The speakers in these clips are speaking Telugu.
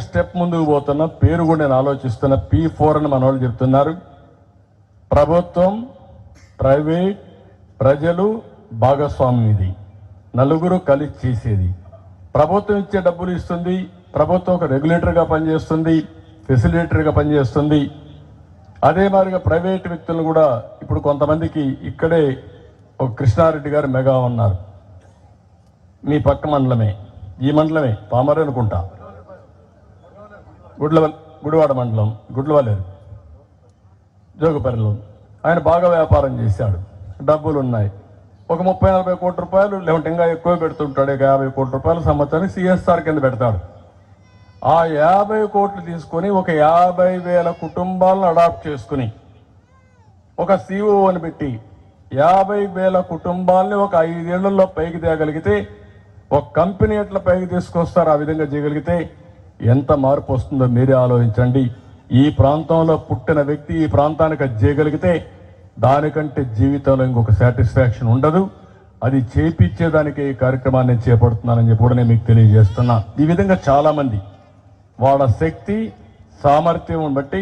స్టెప్ ముందుకు పోతున్నా, పేరు కూడా నేను ఆలోచిస్తున్నా. P4 అని మన వాళ్ళు చెప్తున్నారు. ప్రభుత్వం, ప్రైవేట్, ప్రజలు భాగస్వామ్యం. ఇది నలుగురు కలిసి చేసేది. ప్రభుత్వం ఇచ్చే డబ్బులు ఇస్తుంది, ప్రభుత్వం ఒక రెగ్యులేటర్గా పనిచేస్తుంది, ఫెసిలిటేటర్గా పనిచేస్తుంది. అదే మాదిరిగా ప్రైవేట్ వ్యక్తులను కూడా ఇప్పుడు కొంతమందికి ఇక్కడే ఒక కృష్ణారెడ్డి గారు మెగా ఉన్నారు, మీ పక్క మండలమే, ఈ మండలమే పామరే అనుకుంటా, గుడివాడ మండలం, గుడ్లవల్లేరు, జోగుపల్లిలో. ఆయన బాగా వ్యాపారం చేశాడు, డబ్బులు ఉన్నాయి. ఒక 30-40 కోట్ల రూపాయలు, లేకుంటే ఇంకా ఎక్కువ పెడుతుంటాడు. 50 కోట్ల రూపాయలు సంవత్సరానికి సిఎస్ఆర్ కింద పెడతాడు. ఆ 50 కోట్లు తీసుకొని ఒక 50,000 కుటుంబాలను అడాప్ట్ చేసుకుని ఒక సిఓ అని పెట్టి 50,000 కుటుంబాలని ఒక 5 ఏళ్లలో పైకి తేగలిగితే, ఒక కంపెనీ ఎట్లా పైకి తీసుకొస్తారు ఆ విధంగా చేయగలిగితే ఎంత మార్పు వస్తుందో మీరే ఆలోచించండి. ఈ ప్రాంతంలో పుట్టిన వ్యక్తి ఈ ప్రాంతానికి అది చేయగలిగితే దానికంటే జీవితంలో ఇంకొక సాటిస్ఫాక్షన్ ఉండదు. అది చేపించేదానికి ఈ కార్యక్రమాన్ని చేపడుతున్నానని చెప్పి కూడా నేను మీకు తెలియజేస్తున్నా. ఈ విధంగా చాలామంది వాళ్ళ శక్తి సామర్థ్యం బట్టి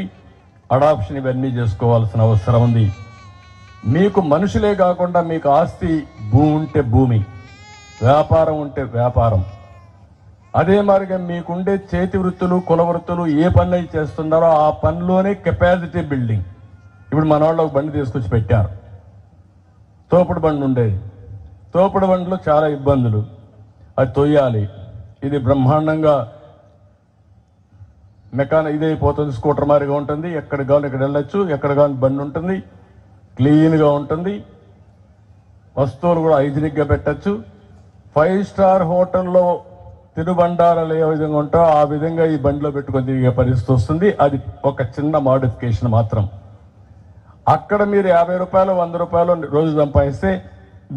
అడాప్షన్ ఇవన్నీ చేసుకోవాల్సిన అవసరం ఉంది. మీకు మనుషులే కాకుండా మీకు ఆస్తి, భూమి ఉంటే భూమి, వ్యాపారం ఉంటే వ్యాపారం, అదే మాదిరిగా మీకుండే చేతి వృత్తులు, కుల వృత్తులు ఏ పనులు చేస్తున్నారో ఆ పనిలోనే కెపాసిటీ బిల్డింగ్. ఇప్పుడు మన వాళ్ళు ఒక బండి తీసుకొచ్చి పెట్టారు, తోపుడు బండి ఉండేది. తోపుడు బండిలో చాలా ఇబ్బందులు, అది తొయ్యాలి. ఇది బ్రహ్మాండంగా ఇదైపోతుంది, స్కూటర్ మారిగా ఉంటుంది. ఎక్కడ కావాలి ఇక్కడ వెళ్ళొచ్చు, ఎక్కడ కావాలి బండి ఉంటుంది, క్లీన్గా ఉంటుంది. వస్తువులు కూడా హైజీనిక్గా పెట్టచ్చు. 5 స్టార్ హోటల్లో తినుబండారాలు ఏ విధంగా ఉంటాయో ఆ విధంగా ఈ బండిలో పెట్టుకొని తిరిగే పరిస్థితి వస్తుంది. అది ఒక చిన్న మాడిఫికేషన్ మాత్రం. అక్కడ మీరు 50 రూపాయలు 100 రూపాయలు రోజు సంపాదిస్తే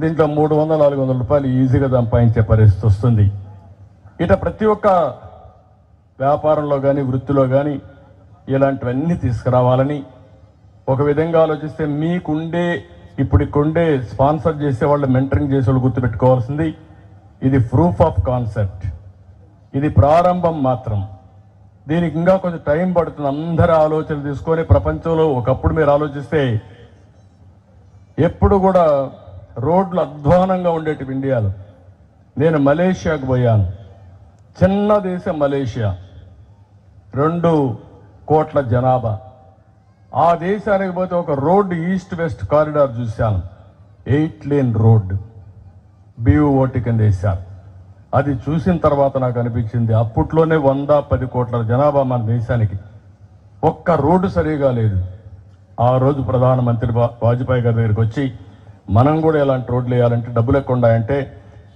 దీంట్లో 300-400 రూపాయలు ఈజీగా సంపాదించే పరిస్థితి వస్తుంది. ఇట ప్రతి ఒక్క వ్యాపారంలో కానీ వృత్తిలో కానీ ఇలాంటివన్నీ తీసుకురావాలని ఒక విధంగా ఆలోచిస్తే మీకుండే ఇప్పుడుకుండే స్పాన్సర్ చేసే వాళ్ళు, మెంటరింగ్ చేసే వాళ్ళు గుర్తుపెట్టుకోవాల్సింది ఇది ప్రూఫ్ ఆఫ్ కాన్సెప్ట్, ఇది ప్రారంభం మాత్రం. దీనికి ఇంకా కొంచెం టైం పడుతుంది. అందరూ ఆలోచనలు తీసుకొని ప్రపంచంలో ఒకప్పుడు మీరు ఆలోచిస్తే ఎప్పుడు కూడా రోడ్లు అధ్వానంగా ఉండేటివి ఇండియాలో. నేను మలేషియాకు పోయాను, చిన్న దేశం మలేషియా, 2 కోట్ల జనాభా. ఆ దేశానికి పోతే ఒక రోడ్డు ఈస్ట్ వెస్ట్ కారిడార్ చూశాను, 8 లేన్ రోడ్డు BOT కింద వేశారు. అది చూసిన తర్వాత నాకు అనిపించింది అప్పట్లోనే 110 కోట్ల జనాభా మన దేశానికి, ఒక్క రోడ్డు సరిగా లేదు. ఆ రోజు ప్రధానమంత్రి వాజ్పేయి గారి దగ్గరికి వచ్చి మనం కూడా ఇలాంటి రోడ్లు వేయాలంటే డబ్బులు ఎక్కువ ఉన్నాయంటే,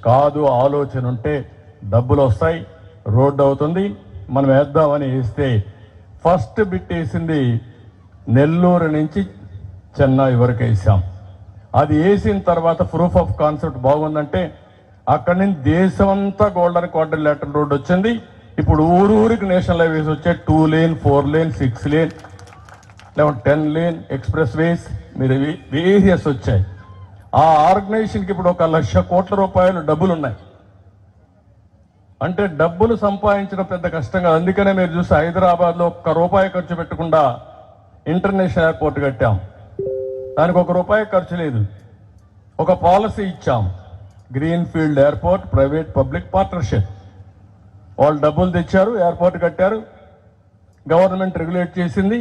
కాదు ఆలోచన ఉంటే డబ్బులు వస్తాయి, రోడ్డు అవుతుంది, మనం వేద్దామని వేస్తే ఫస్ట్ బిట్ వేసింది నెల్లూరు నుంచి చెన్నై వరకు వేసాం. అది వేసిన తర్వాత ప్రూఫ్ ఆఫ్ కాన్సెప్ట్ బాగుందంటే అక్కడి నుంచి దేశమంతా గోల్డెన్ క్వాడ్రిలేటరల్ రోడ్ వచ్చింది. ఇప్పుడు ఊరికి నేషనల్ హైవేస్ వచ్చాయి, 2 లేన్ 4 లేన్ 6 లేన్ లేకపోతే 10 లేన్ ఎక్స్ప్రెస్ వేస్ మీరు వేరియస్ వచ్చాయి. ఆ ఆర్గనైజేషన్కి ఇప్పుడు 1,00,000 కోట్ల రూపాయలు డబ్బులు ఉన్నాయి. అంటే డబ్బులు సంపాదించడం పెద్ద కష్టం కాదు. అందుకనే మీరు చూస్తే హైదరాబాద్లో ₹1 ఖర్చు పెట్టకుండా ఇంటర్నేషనల్ ఎయిర్పోర్ట్ కట్టాం, దానికి ₹1 ఖర్చు లేదు. ఒక పాలసీ ఇచ్చాం, green field airport private public partnership. వాళ్ళు డబ్బులు తెచ్చారు, ఎయిర్పోర్ట్ కట్టారు, గవర్నమెంట్ రెగ్యులేట్ చేసింది.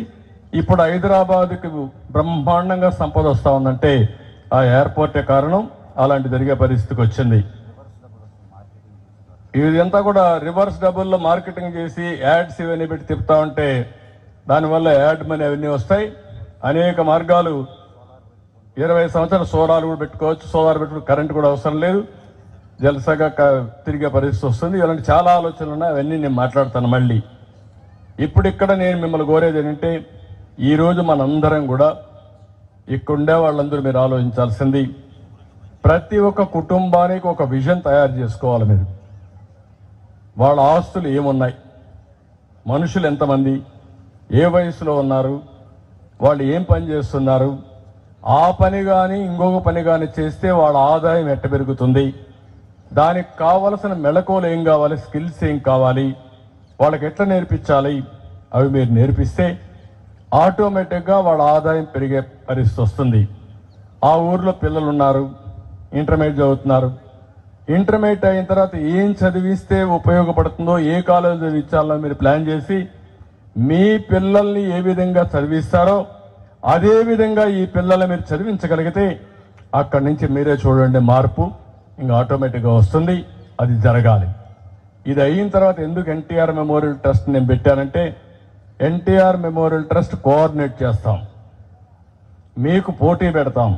ఇప్పుడు హైదరాబాద్కి బ్రహ్మాండంగా సంపద వస్తూ ఉందంటే ఆ ఎయిర్పోర్టే కారణం. అలాంటి జరిగే పరిస్థితికి వచ్చింది. ఇదంతా కూడా రివర్స్ డబ్బుల్లో మార్కెటింగ్ చేసి యాడ్స్ ఇవన్నీ పెట్టి తిప్పుతా ఉంటే దానివల్ల యాడ్ మనీ అవన్నీ వస్తాయి. అనేక మార్గాలు, 20 సంవత్సరాలు సోలార్ కూడా పెట్టుకోవచ్చు, సోలార్ పెట్టుకుని కరెంట్ కూడా అవసరం లేదు, జలసగా తిరిగే పరిస్థితి వస్తుంది. ఇలాంటి చాలా ఆలోచనలు ఉన్నాయి, అవన్నీ నేను మాట్లాడతాను మళ్ళీ. ఇప్పుడు ఇక్కడ నేను మిమ్మల్ని కోరేది ఏంటంటే, ఈరోజు మనందరం కూడా ఇక్కడ ఉండే వాళ్ళందరూ మీరు ఆలోచించాల్సింది, ప్రతి ఒక్క కుటుంబానికి ఒక విజన్ తయారు చేసుకోవాలి. మీరు వాళ్ళ ఆస్తులు ఏమున్నాయి, మనుషులు ఎంతమంది, ఏ వయసులో ఉన్నారు, వాళ్ళు ఏం పని చేస్తున్నారు, ఆ పని కానీ ఇంకొక పని కానీ చేస్తే వాళ్ళ ఆదాయం ఎట్ట పెరుగుతుంది, దానికి కావలసిన మెళకువలు ఏం కావాలి, స్కిల్స్ ఏం కావాలి, వాళ్ళకి ఎట్లా నేర్పించాలి అవి మీరు నేర్పిస్తే ఆటోమేటిక్గా వాళ్ళ ఆదాయం పెరిగే పరిస్థితి వస్తుంది. ఆ ఊర్లో పిల్లలు ఉన్నారు, ఇంటర్మీడియట్ చదువుతున్నారు. ఇంటర్మీడియట్ అయిన తర్వాత ఏం చదివిస్తే ఉపయోగపడుతుందో, ఏ కాలేజ్ చదివించాలో మీరు ప్లాన్ చేసి మీ పిల్లల్ని ఏ విధంగా చదివిస్తారో అదే విధంగా ఈ పిల్లల్ని మీరు చదివించగలిగితే అక్కడి నుంచి మీరే చూడండి మార్పు ఇంకా ఆటోమేటిక్గా వస్తుంది. అది జరగాలి. ఇది అయిన తర్వాత ఎందుకు ఎన్టీఆర్ మెమోరియల్ ట్రస్ట్ నేను పెట్టానంటే, ఎన్టీఆర్ మెమోరియల్ ట్రస్ట్ కోఆర్డినేట్ చేస్తాం, మీకు పోటీ పెడతాం,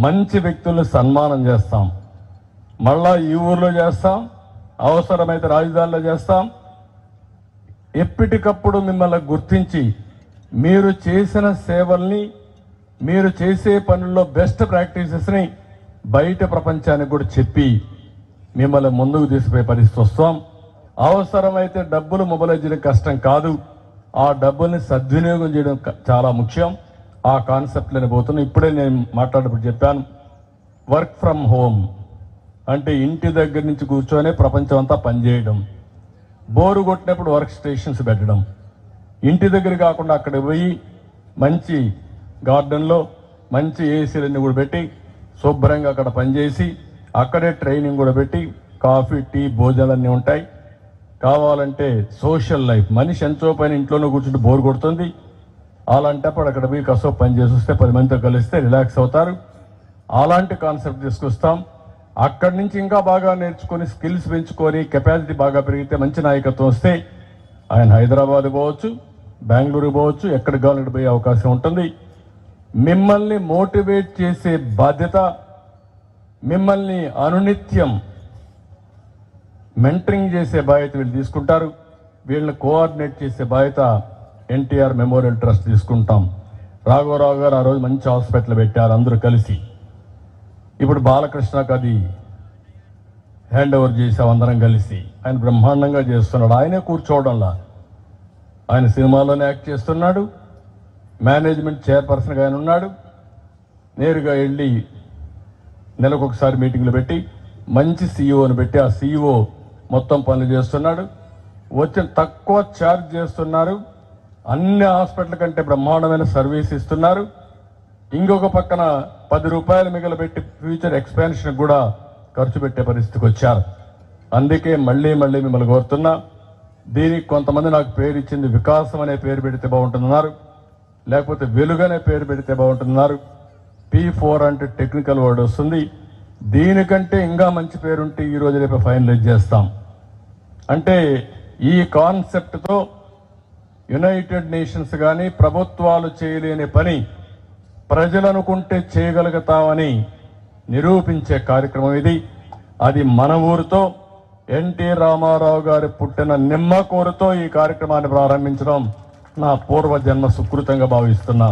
మంచి వ్యక్తుల్ని సన్మానం చేస్తాం, మళ్ళా ఈ ఊర్లో చేస్తాం, అవసరమైతే రాజధానిలో చేస్తాం. ఎప్పటికప్పుడు మిమ్మల్ని గుర్తించి మీరు చేసిన సేవల్ని, మీరు చేసే పనుల్లో బెస్ట్ ప్రాక్టీసెస్ని బయట ప్రపంచానికి కూడా చెప్పి మిమ్మల్ని ముందుకు తీసుకుపోయే పరిస్థితి వస్తాం. అవసరమైతే డబ్బులు మొబైలైజ్ చేయడం కష్టం కాదు, ఆ డబ్బుల్ని సద్వినియోగం చేయడం చాలా ముఖ్యం. ఆ కాన్సెప్ట్లోనే పోతున్నాం. ఇప్పుడే నేను మాట్లాడేటప్పుడు చెప్పాను, వర్క్ ఫ్రమ్ హోమ్ అంటే ఇంటి దగ్గర నుంచి కూర్చొని ప్రపంచం అంతా పనిచేయడం. బోరు కొట్టినప్పుడు వర్క్ స్టేషన్స్ పెట్టడం, ఇంటి దగ్గర కాకుండా అక్కడ పోయి మంచి గార్డెన్లో మంచి ఏసీలన్నీ కూడా పెట్టి శుభ్రంగా అక్కడ పనిచేసి అక్కడే ట్రైనింగ్ కూడా పెట్టి కాఫీ, టీ, భోజనాలన్నీ ఉంటాయి. కావాలంటే సోషల్ లైఫ్, మనిషి ఎంతో పైన ఇంట్లోనే కూర్చుంటే బోర్ కొడుతుంది. అలాంటప్పుడు అక్కడ పోయి కసో పని చేసి వస్తే 10 మందితో కలిస్తే రిలాక్స్ అవుతారు. అలాంటి కాన్సెప్ట్ తీసుకొస్తాం. అక్కడి నుంచి ఇంకా బాగా నేర్చుకొని స్కిల్స్ పెంచుకొని కెపాసిటీ బాగా పెరిగితే మంచి నాయకత్వం వస్తే ఆయన హైదరాబాద్ పోవచ్చు, బెంగళూరు పోవచ్చు, ఎక్కడికి కావాలంటే పోయే అవకాశం ఉంటుంది. మిమ్మల్ని మోటివేట్ చేసే బాధ్యత, మిమ్మల్ని అనునిత్యం మెంటరింగ్ చేసే బాధ్యత వీళ్ళు తీసుకుంటారు. వీళ్ళని కోఆర్డినేట్ చేసే బాధ్యత ఎన్టీఆర్ మెమోరియల్ ట్రస్ట్ తీసుకుంటాం. రాఘవరావు గారు ఆ రోజు మంచి హాస్పిటల్ పెట్టారు అందరూ కలిసి. ఇప్పుడు బాలకృష్ణకు అది హ్యాండ్ ఓవర్ చేసాం అందరం కలిసి. ఆయన బ్రహ్మాండంగా చేస్తున్నాడు. ఆయనే కూర్చోవడంలా, ఆయన సినిమాలోనే యాక్ట్ చేస్తున్నాడు, మేనేజ్మెంట్ చైర్పర్సన్గా ఆయన ఉన్నాడు. నేరుగా వెళ్ళి నెలకొకసారి మీటింగ్లు పెట్టి మంచి సీఈఓని పెట్టి ఆ సీఈఓ మొత్తం పనులు చేస్తున్నాడు. వచ్చిన తక్కువ ఛార్జ్ చేస్తున్నారు, అన్ని హాస్పిటల్ కంటే బ్రహ్మాండమైన సర్వీస్ ఇస్తున్నారు. ఇంకొక పక్కన 10 రూపాయలు మిగిలిపెట్టి ఫ్యూచర్ ఎక్స్పాన్షన్ కూడా ఖర్చు పెట్టే పరిస్థితికి వచ్చారు. అందుకే మళ్ళీ మిమ్మల్ని కోరుతున్నా, దీనికి కొంతమంది నాకు పేరు ఇచ్చింది వికాసం అనే పేరు పెడితే బాగుంటున్నారు, లేకపోతే వెలుగనే పేరు పెడితే బాగుంటున్నారు. P4 అంటే టెక్నికల్ వర్డ్ వస్తుంది. దీనికంటే ఇంకా మంచి పేరుంటే ఈ రోజు రేపు ఫైనలైజ్ చేస్తాం. అంటే ఈ కాన్సెప్ట్తో యునైటెడ్ నేషన్స్ కానీ ప్రభుత్వాలు చేయలేని పని ప్రజలు అనుకుంటే చేయగలుగుతామని నిరూపించే కార్యక్రమం ఇది. అది మన ఊరితో, ఎన్టీ రామారావు గారి పుట్టిన నిమ్మకూరుతో ఈ కార్యక్రమాన్ని ప్రారంభించడం నా పూర్వజన్మ సుకృతంగా భావిస్తున్నా.